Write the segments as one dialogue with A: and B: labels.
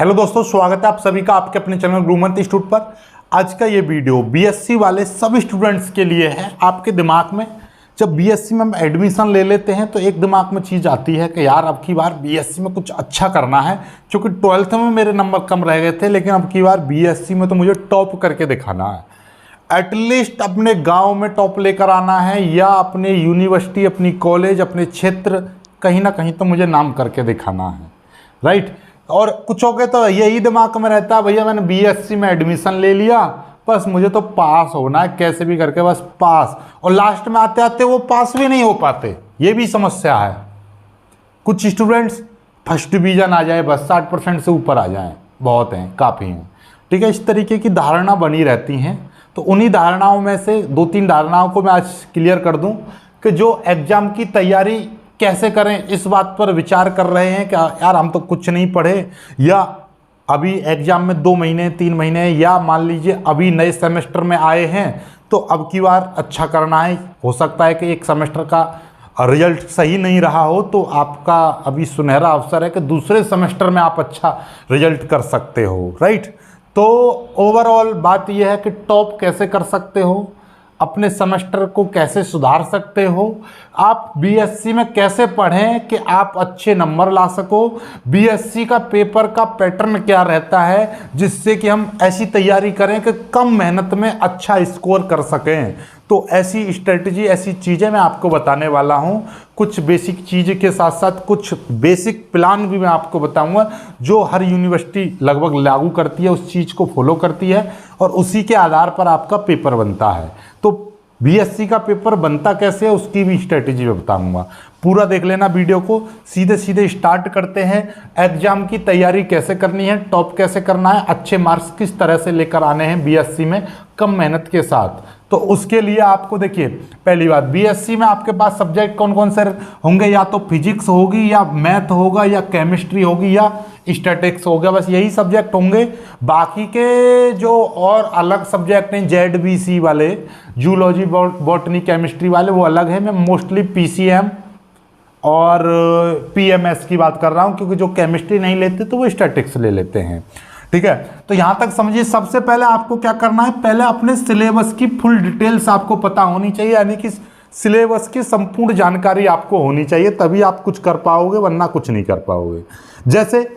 A: Hello दोस्तों, स्वागत है आप सभी का आपके अपने चैनल गुरुमंत इंस्टीट्यूट पर। आज का ये वीडियो बीएससी वाले सभी स्टूडेंट्स के लिए है। आपके दिमाग में जब बीएससी में हम एडमिशन ले लेते हैं तो एक दिमाग में चीज़ आती है कि यार अब की बार बीएससी में कुछ अच्छा करना है, क्योंकि 12th में मेरे नंबर कम रह गए थे, लेकिन अब की बार बीएससी में तो मुझे टॉप करके दिखाना है। एटलीस्ट अपने गाँव में टॉप लेकर आना है या अपने यूनिवर्सिटी, अपनी कॉलेज, अपने क्षेत्र कहीं ना कहीं तो मुझे नाम करके दिखाना है, राइट। और कुछ हो गए तो यही दिमाग में रहता है, भैया मैंने बीएससी में एडमिशन ले लिया, बस मुझे तो पास होना है कैसे भी करके, बस पास। और लास्ट में आते आते वो पास भी नहीं हो पाते, ये भी समस्या है। कुछ स्टूडेंट्स फर्स्ट डिवीजन आ जाए, बस 60% से ऊपर आ जाएं, बहुत हैं, काफ़ी हैं, ठीक है। इस तरीके की धारणा बनी रहती हैं। तो उन्हीं धारणाओं में से 2-3 धारणाओं को मैं आज क्लियर कर दूं कि जो एग्ज़ाम की तैयारी कैसे करें, इस बात पर विचार कर रहे हैं कि यार हम तो कुछ नहीं पढ़े, या अभी एग्ज़ाम में 2 महीने 3 महीने, या मान लीजिए अभी नए सेमेस्टर में आए हैं तो अब की बार अच्छा करना है। हो सकता है कि एक सेमेस्टर का रिजल्ट सही नहीं रहा हो, तो आपका अभी सुनहरा अवसर है कि दूसरे सेमेस्टर में आप अच्छा रिजल्ट कर सकते हो, राइट। तो ओवरऑल बात यह है कि टॉप कैसे कर सकते हो, अपने सेमेस्टर को कैसे सुधार सकते हो, आप बीएससी में कैसे पढ़ें कि आप अच्छे नंबर ला सको, बीएससी का पेपर का पैटर्न क्या रहता है जिससे कि हम ऐसी तैयारी करें कि कम मेहनत में अच्छा स्कोर कर सकें। तो ऐसी स्ट्रेटजी, ऐसी चीज़ें मैं आपको बताने वाला हूँ। कुछ बेसिक चीज़ के साथ साथ कुछ बेसिक प्लान भी मैं आपको बताऊंगा जो हर यूनिवर्सिटी लगभग लागू करती है, उस चीज़ को फॉलो करती है और उसी के आधार पर आपका पेपर बनता है। तो बीएससी का पेपर बनता कैसे है उसकी भी स्ट्रेटजी मैं बताऊंगा। पूरा देख लेना वीडियो को। सीधे सीधे स्टार्ट करते हैं। एग्जाम की तैयारी कैसे करनी है, टॉप कैसे करना है, अच्छे मार्क्स किस तरह से लेकर आने हैं बीएससी में कम मेहनत के साथ। तो उसके लिए आपको देखिए, पहली बात, बीएससी में आपके पास सब्जेक्ट कौन कौन से होंगे, या तो फिजिक्स होगी, या मैथ होगा, या केमिस्ट्री होगी, या स्टैटिक्स हो गया, बस यही सब्जेक्ट होंगे। बाकी के जो और अलग सब्जेक्ट हैं जेडबीसी वाले, जूलॉजी, बॉटनी, केमिस्ट्री वाले, वो अलग है। मैं मोस्टली पीसीएम और पीएमएस की बात कर रहा हूँ, क्योंकि जो केमिस्ट्री नहीं लेते तो वो स्टैटिक्स ले लेते हैं, ठीक है। तो यहां तक समझिए। सबसे पहले आपको क्या करना है, पहले अपने सिलेबस की फुल डिटेल्स आपको पता होनी चाहिए, यानी कि सिलेबस की संपूर्ण जानकारी आपको होनी चाहिए, तभी आप कुछ कर पाओगे, वरना कुछ नहीं कर पाओगे। जैसे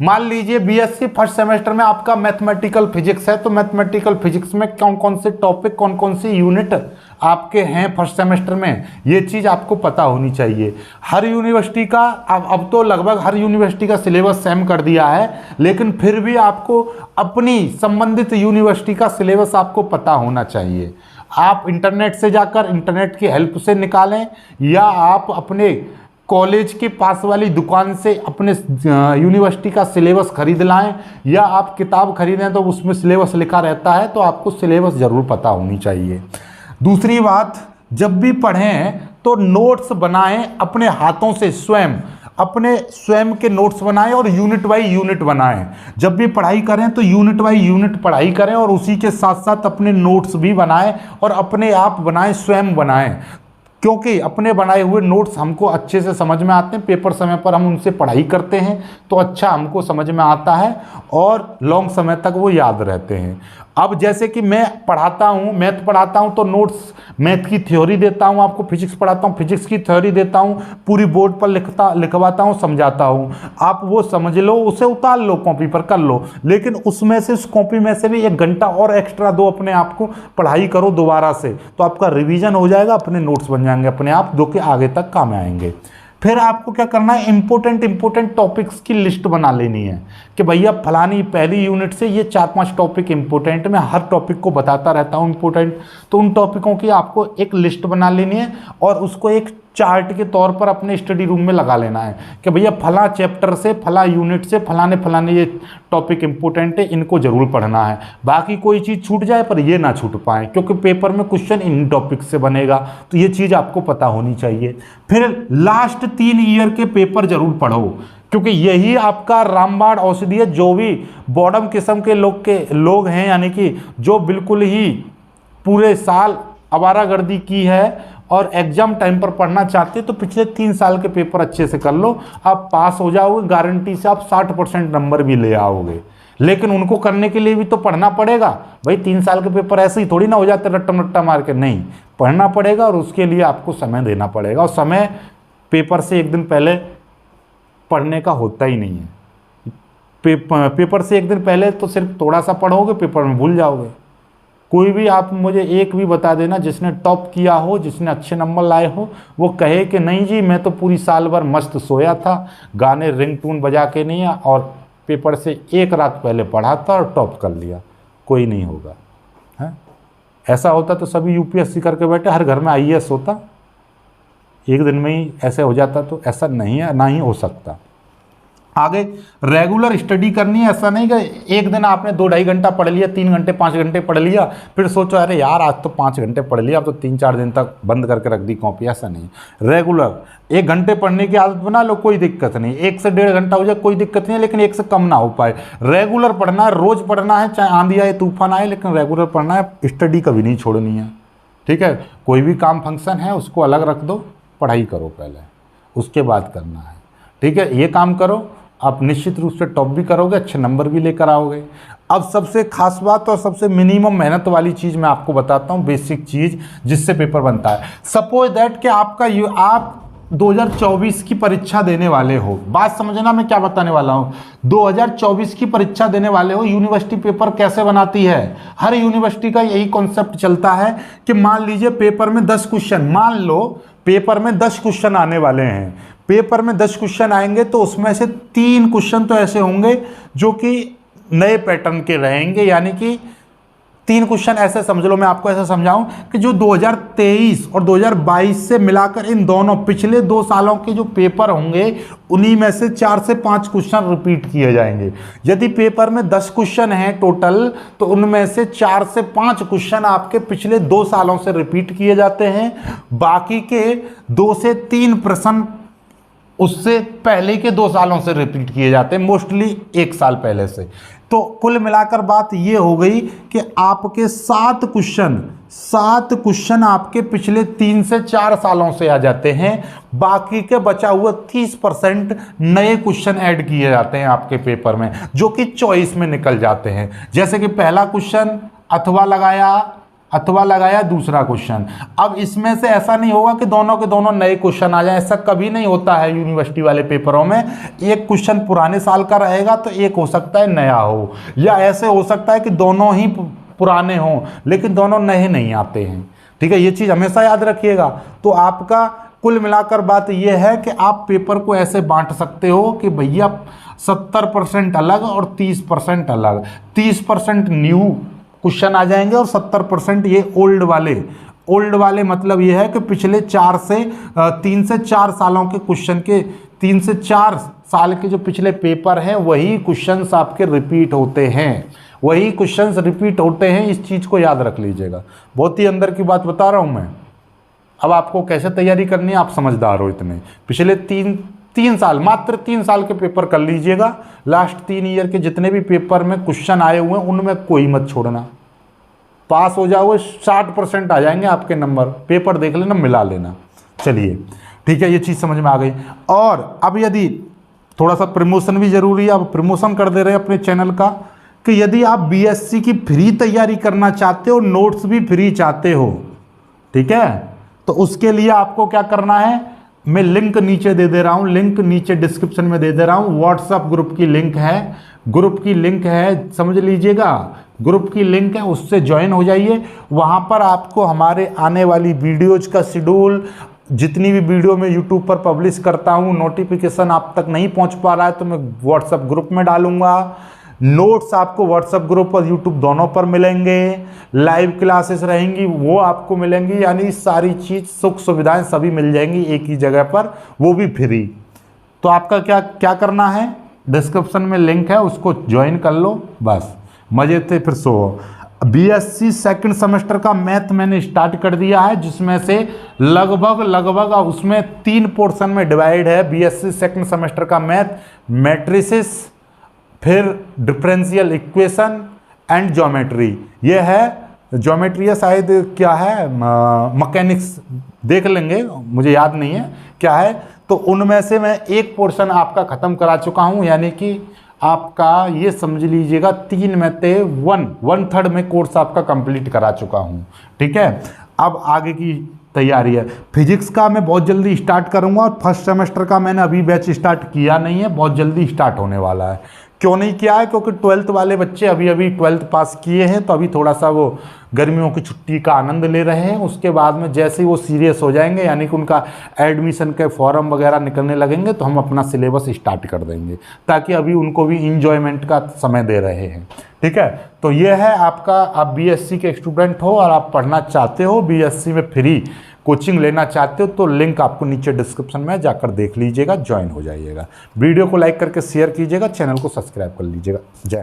A: मान लीजिए बीएससी फर्स्ट सेमेस्टर में आपका मैथमेटिकल फिजिक्स है, तो मैथमेटिकल फिजिक्स में कौन कौन से टॉपिक, कौन कौन सी यूनिट आपके हैं फर्स्ट सेमेस्टर में, ये चीज़ आपको पता होनी चाहिए। हर यूनिवर्सिटी का अब तो लगभग हर यूनिवर्सिटी का सिलेबस सेम कर दिया है, लेकिन फिर भी आपको अपनी संबंधित यूनिवर्सिटी का सिलेबस आपको पता होना चाहिए। आप इंटरनेट से जाकर इंटरनेट की हेल्प से निकालें, या आप अपने कॉलेज के पास वाली दुकान से अपने यूनिवर्सिटी का सिलेबस खरीद लाएं, या आप किताब खरीदें तो उसमें सिलेबस लिखा रहता है, तो आपको सिलेबस ज़रूर पता होनी चाहिए। दूसरी बात, जब भी पढ़ें तो नोट्स बनाएं अपने हाथों से, अपने स्वयं के नोट्स बनाएं और यूनिट बाई यूनिट बनाएं। जब भी पढ़ाई करें तो यूनिट बाई यूनिट पढ़ाई करें, और उसी के साथ साथ अपने नोट्स भी बनाएं, और अपने आप बनाएं, स्वयं बनाएं, क्योंकि अपने बनाए हुए नोट्स हमको अच्छे से समझ में आते हैं। पेपर समय पर हम उनसे पढ़ाई करते हैं तो अच्छा हमको समझ में आता है और लॉन्ग समय तक वो याद रहते हैं। अब जैसे कि मैं पढ़ाता हूँ, मैथ पढ़ाता हूँ, तो नोट्स मैथ की थ्योरी देता हूँ आपको, फिजिक्स पढ़ाता हूँ, फिजिक्स की थ्योरी देता हूँ, पूरी बोर्ड पर लिखवाता हूँ, समझाता हूँ। आप वो समझ लो, उसे उतार लो, कॉपी पर कर लो, लेकिन उसमें से, उस कॉपी में से भी 1 घंटा और एक्स्ट्रा दो अपने आप को, पढ़ाई करो दोबारा से, तो आपका रिवीजन हो जाएगा, अपने नोट्स बन जाएंगे अपने आप, जो कि आगे तक काम आएंगे। फिर आपको क्या करना है, इंपॉर्टेंट टॉपिक्स की लिस्ट बना लेनी है कि भैया फलानी पहली यूनिट से ये 4-5 टॉपिक इंपॉर्टेंट, मैं हर टॉपिक को बताता रहता हूँ इंपॉर्टेंट, तो उन टॉपिकों की आपको एक लिस्ट बना लेनी है और उसको एक चार्ट के तौर पर अपने स्टडी रूम में लगा लेना है कि भैया फला चैप्टर से, फला यूनिट से फलाने ये टॉपिक इंपॉर्टेंट है, इनको जरूर पढ़ना है। बाकी कोई चीज़ छूट जाए पर ये ना छूट पाए, क्योंकि पेपर में क्वेश्चन इन टॉपिक से बनेगा, तो ये चीज़ आपको पता होनी चाहिए। फिर लास्ट 3 ईयर के पेपर जरूर पढ़ो, क्योंकि यही आपका रामबाण औषधि है। जो भी बॉडम किस्म के लोग हैं, यानी कि जो बिल्कुल ही पूरे साल आवारागर्दी की है और एग्जाम टाइम पर पढ़ना चाहते हैं तो पिछले 3 साल के पेपर अच्छे से कर लो, आप पास हो जाओगे, गारंटी से आप 60% नंबर भी ले आओगे। लेकिन उनको करने के लिए भी तो पढ़ना पड़ेगा भाई, 3 साल के पेपर ऐसे ही थोड़ी ना हो जाते रट्टा मट्टा मार के, नहीं, पढ़ना पड़ेगा और उसके लिए आपको समय देना पड़ेगा। और समय पेपर से एक दिन पहले पढ़ने का होता ही नहीं है। पेपर से एक दिन पहले तो सिर्फ थोड़ा सा पढ़ोगे, पेपर में भूल जाओगे। कोई भी आप मुझे एक भी बता देना जिसने टॉप किया हो, जिसने अच्छे नंबर लाए हो, वो कहे कि नहीं जी मैं तो पूरी साल भर मस्त सोया था, गाने रिंगटोन बजा के नहीं, और पेपर से एक रात पहले पढ़ा था और टॉप कर लिया। कोई नहीं होगा है। ऐसा होता तो सभी यूपीएससी करके बैठे, हर घर में आईएएस होता, एक दिन में ही ऐसे हो जाता। तो ऐसा नहीं है, ना ही हो सकता। आगे रेगुलर स्टडी करनी है, ऐसा नहीं कि एक दिन आपने 2-2.5 घंटा पढ़ लिया, 3 घंटे 5 घंटे पढ़ लिया, फिर सोचो अरे यार आज तो 5 घंटे पढ़ लिया, अब तो 3-4 दिन तक बंद करके रख दी कॉपी। ऐसा नहीं, रेगुलर 1 घंटे पढ़ने की आदत बना लो, कोई दिक्कत नहीं। 1 से 1.5 घंटा हो जाए कोई दिक्कत नहीं है, लेकिन 1 से कम ना हो पाए। रेगुलर पढ़ना है, रोज पढ़ना है, चाहे आंधी आए तूफान आए, लेकिन रेगुलर पढ़ना है। स्टडी कभी नहीं छोड़नी है, ठीक है। कोई भी काम फंक्शन है उसको अलग रख दो, पढ़ाई करो पहले, उसके बाद करना है, ठीक है। ये काम करो, आप निश्चित रूप से टॉप भी करोगे, अच्छे नंबर भी लेकर आओगे। अब सबसे खास बात और सबसे मिनिमम मेहनत वाली चीज़ मैं आपको बताता हूँ, बेसिक चीज़ जिससे पेपर बनता है। सपोज दैट कि आप 2024 की परीक्षा देने वाले हो। बात समझना मैं क्या बताने वाला हूँ। 2024 की परीक्षा देने वाले हो। यूनिवर्सिटी पेपर कैसे बनाती है? हर यूनिवर्सिटी का यही कॉन्सेप्ट चलता है कि मान लीजिए पेपर में 10 क्वेश्चन, मान लो पेपर में 10 क्वेश्चन आने वाले हैं। पेपर में 10 क्वेश्चन आएंगे तो उसमें से 3 क्वेश्चन तो ऐसे होंगे जो कि नए पैटर्न के रहेंगे, यानी कि 3 क्वेश्चन ऐसे समझ लो, मैं आपको ऐसा समझाऊं कि जो 2023 और 2022 से मिलाकर इन दोनों पिछले 2 सालों के जो पेपर होंगे उन्हीं में से 4 से 5 क्वेश्चन रिपीट किए जाएंगे। यदि पेपर में 10 क्वेश्चन हैं टोटल, तो उनमें से 4 से 5 क्वेश्चन आपके पिछले 2 सालों से रिपीट किए जाते हैं। बाकी के 2 से 3 प्रश्न उससे पहले के 2 सालों से रिपीट किए जाते हैं, मोस्टली 1 साल पहले से। तो कुल मिलाकर बात ये हो गई कि आपके 7 क्वेश्चन आपके पिछले 3 से 4 सालों से आ जाते हैं। बाकी के बचा हुआ 30% नए क्वेश्चन ऐड किए जाते हैं आपके पेपर में, जो कि चॉइस में निकल जाते हैं। जैसे कि पहला क्वेश्चन अथवा लगाया दूसरा क्वेश्चन। अब इसमें से ऐसा नहीं होगा कि दोनों के दोनों नए क्वेश्चन आ जाए, ऐसा कभी नहीं होता है यूनिवर्सिटी वाले पेपरों में। एक क्वेश्चन पुराने साल का रहेगा तो एक हो सकता है नया हो, या ऐसे हो सकता है कि दोनों ही पुराने हों लेकिन दोनों नए नहीं आते हैं, ठीक है। ये चीज़ हमेशा याद रखिएगा। तो आपका कुल मिलाकर बात यह है कि आप पेपर को ऐसे बांट सकते हो कि भैया 70% अलग और 30% अलग, 30% न्यू क्वेश्चन आ जाएंगे और 70% ये ओल्ड वाले मतलब ये है कि पिछले 3 से 4 सालों के क्वेश्चन के 3 से 4 साल के जो पिछले पेपर हैं वही क्वेश्चंस आपके रिपीट होते हैं। इस चीज़ को याद रख लीजिएगा। बहुत ही अंदर की बात बता रहा हूँ मैं। अब आपको कैसे तैयारी करनी है, आप समझदार हो इतने। पिछले 3 साल, मात्र 3 साल के पेपर कर लीजिएगा। लास्ट 3 ईयर के जितने भी पेपर में क्वेश्चन आए हुए हैं उनमें कोई मत छोड़ना। पास हो जाओगे, 60% आ जाएंगे आपके नंबर। पेपर देख लेना, मिला लेना। चलिए ठीक है, ये चीज़ समझ में आ गई। और अब यदि थोड़ा सा प्रमोशन भी जरूरी है, अब प्रमोशन कर दे रहे हैं अपने चैनल का, कि यदि आप बीएससी की फ्री तैयारी करना चाहते हो, नोट्स भी फ्री चाहते हो, ठीक है, तो उसके लिए आपको क्या करना है, मैं लिंक नीचे दे दे रहा हूं, लिंक नीचे डिस्क्रिप्शन में दे दे रहा हूं। व्हाट्सएप ग्रुप की लिंक है, समझ लीजिएगा। ग्रुप की लिंक है, उससे ज्वाइन हो जाइए। वहां पर आपको हमारे आने वाली वीडियोज का शेड्यूल, जितनी भी वीडियो मैं यूट्यूब पर पब्लिश करता हूं, नोटिफिकेशन आप तक नहीं पहुंच पा रहा है तो मैं व्हाट्सएप ग्रुप में डालूंगा। नोट्स आपको व्हाट्सएप ग्रुप और यूट्यूब दोनों पर मिलेंगे। लाइव क्लासेस रहेंगी वो आपको मिलेंगी, यानी सारी चीज़ सुख सुविधाएं सभी मिल जाएंगी एक ही जगह पर, वो भी फ्री। तो आपका क्या करना है, डिस्क्रिप्शन में लिंक है, उसको ज्वाइन कर लो, बस मजे थे फिर सो। बीएससी सेकंड सेमेस्टर का मैथ मैंने स्टार्ट कर दिया है, जिसमें से लगभग उसमें 3 पोर्शन में डिवाइड है। बीएससी सेकंड सेमेस्टर का मैथ, मैट्रिसेस, फिर डिफरेंशियल इक्वेशन एंड ज्योमेट्री, ये है ज्योमेट्री है शायद, क्या है, मैकेनिक्स देख लेंगे, मुझे याद नहीं है क्या है। तो उनमें से मैं एक पोर्शन आपका ख़त्म करा चुका हूँ, यानी कि आपका ये समझ लीजिएगा 3 में से 1/3 में कोर्स आपका कंप्लीट करा चुका हूँ। ठीक है, अब आगे की तैयारी है। फिजिक्स का मैं बहुत जल्दी स्टार्ट करूँगा, और फर्स्ट सेमेस्टर का मैंने अभी बैच स्टार्ट किया नहीं है, बहुत जल्दी स्टार्ट होने वाला है। क्यों नहीं किया है? क्योंकि 12th वाले बच्चे अभी 12th पास किए हैं, तो अभी थोड़ा सा वो गर्मियों की छुट्टी का आनंद ले रहे हैं। उसके बाद में जैसे ही वो सीरियस हो जाएंगे, यानी कि उनका एडमिशन के फॉर्म वगैरह निकलने लगेंगे, तो हम अपना सिलेबस स्टार्ट कर देंगे, ताकि अभी उनको भी इंजॉयमेंट का समय दे रहे हैं। ठीक है, तो ये है आपका, आप बीएससी के स्टूडेंट हो और आप पढ़ना चाहते हो, बीएससी में फ्री कोचिंग लेना चाहते हो, तो लिंक आपको नीचे डिस्क्रिप्शन में जाकर देख लीजिएगा, ज्वाइन हो जाइएगा। वीडियो को लाइक करके शेयर कीजिएगा, चैनल को सब्सक्राइब कर लीजिएगा। जय